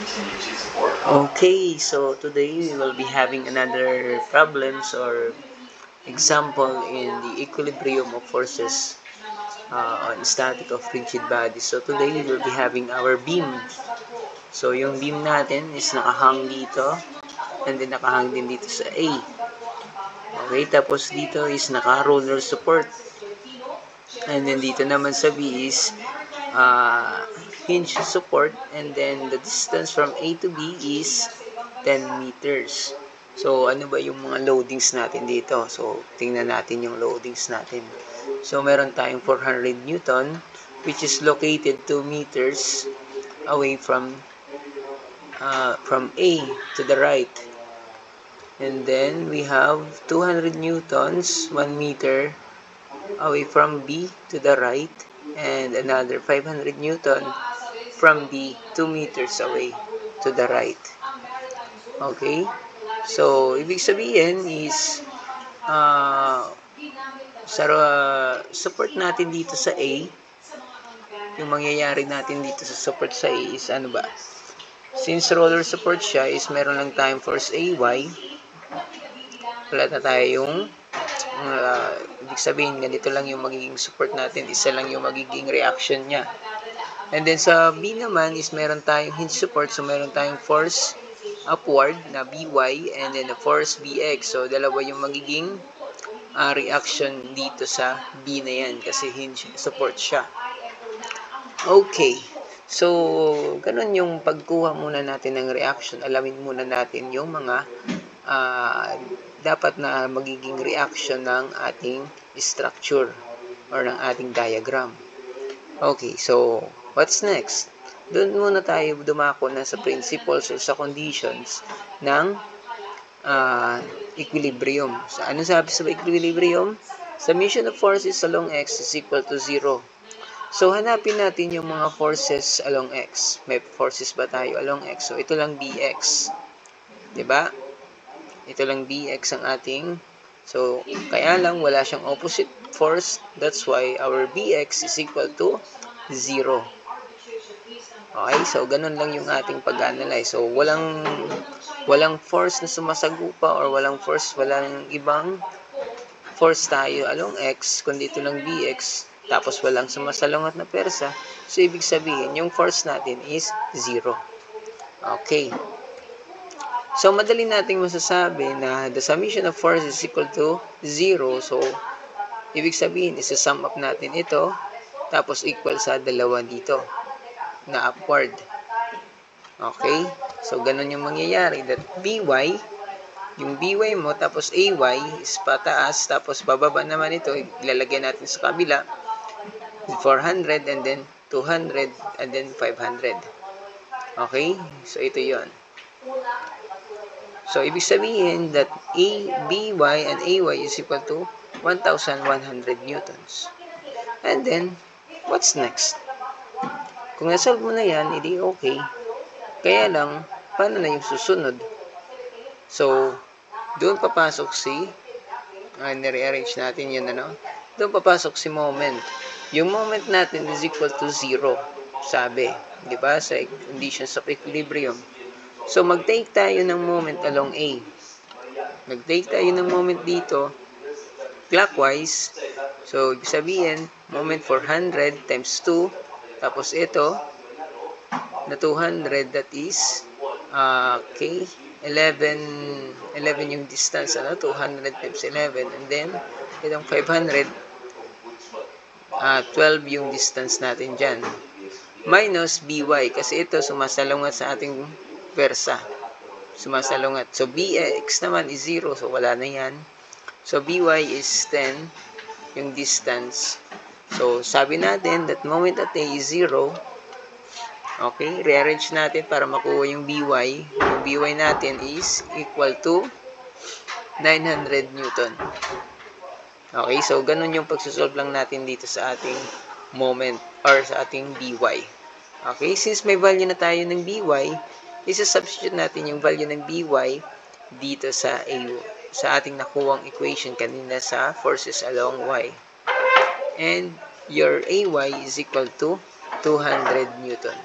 Okay, so today we will be having another problems or example in the equilibrium of forces on static of rigid bodies. So today we will be having our beam. So yung beam natin is nakahang dito and then nakahang din dito sa A. Okay, tapos dito is naka-roller support. And then dito naman sa B is hinge support, and then the distance from A to B is 10 meters. So, ano ba yung mga loadings natin dito? So, tingnan natin yung loadings natin. So, meron tayong 400 Newton, which is located 2 meters away from A to the right. And then, we have 200 Newtons, 1 meter away from B to the right, and another 500 Newton from B 2 meters away to the right. Okay? So, ibig sabihin is sa support natin dito sa A, yung mangyayari natin dito sa support sa A is ano ba? Since roller support siya is meron lang tayong force AY, wala na tayong ibig sabihin, ganito lang yung magiging support natin. Isa lang yung magiging reaction niya. And then sa B naman is meron tayong hinge support. So meron tayong force upward na BY and then the force BX. So dalawa yung magiging reaction dito sa B na yan kasi hinge support siya. Okay. So, ganun yung pagkuha muna natin ng reaction. Alamin muna natin yung mga dapat na magiging reaction ng ating structure or ng ating diagram. Okay, so what's next? Doon muna tayo dumako na sa principles or sa conditions ng equilibrium. So, ano sabi sa equilibrium? Summation of forces along x is equal to 0. So, hanapin natin yung mga forces along x. May forces ba tayo along x? So, ito lang bx. Diba? Ito lang bx ang ating. So, kaya lang wala siyang opposite force. That's why our bx is equal to 0. Okay? So, ganun lang yung ating pag-analyze. So, walang force na sumasagupa or walang ibang force tayo along x, kundi ito lang bx, tapos walang sumasalungat na persa. So, ibig sabihin, yung force natin is 0. Okay. So, madali nating masasabi na the summation of force is equal to 0. So, ibig sabihin, isa-sum up natin ito, tapos equal sa dalawa dito, na upward. Okay? So, ganun yung mangyayari that by, yung by mo, tapos ay is pataas, tapos bababa naman ito, ilalagay natin sa kabila, 400, and then 200, and then 500. Okay? So, ito yon. So, ibig sabihin that by and ay is equal to 1,100 newtons. And then, what's next? Kung nasolve mo na yan, edi okay. Kaya lang, paano na yung susunod? So, doon papasok si, nire-arrange natin yun, ano? Doon papasok si moment. Yung moment natin is equal to 0, sabi. Di ba? Sa conditions of equilibrium. So, mag-take tayo ng moment along A. Mag-take tayo ng moment dito, clockwise. So, ibig sabihin, moment 400 times 2, tapos ito, na 200, that is, okay, 11 yung distance, 200 times 11, and then, itong 500, 12 yung distance natin dyan. Minus by, kasi ito sumasalungat sa ating persa. Sumasalungat. So, bx naman is 0, so wala na yan. So, by is 10, yung distance. So, sabi natin that moment at A is 0. Okay, rearrange natin para makuha yung by. Yung by natin is equal to 900 Newton. Okay, so ganun yung pagsusolve lang natin dito sa ating moment or sa ating by. Okay, since may value na tayo ng by, isa-substitute natin yung value ng by dito sa ating nakuwang equation kanina sa forces along y. And your ay is equal to 200 Newton.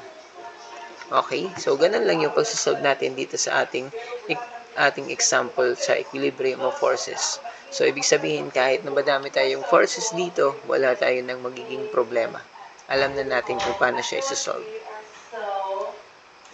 Okay? So, ganun lang yung pagsasolve natin dito sa ating example sa equilibrium of forces. So, ibig sabihin, kahit na madami tayong forces dito, wala tayo ng magiging problema. Alam na natin kung paano siya isa-solve.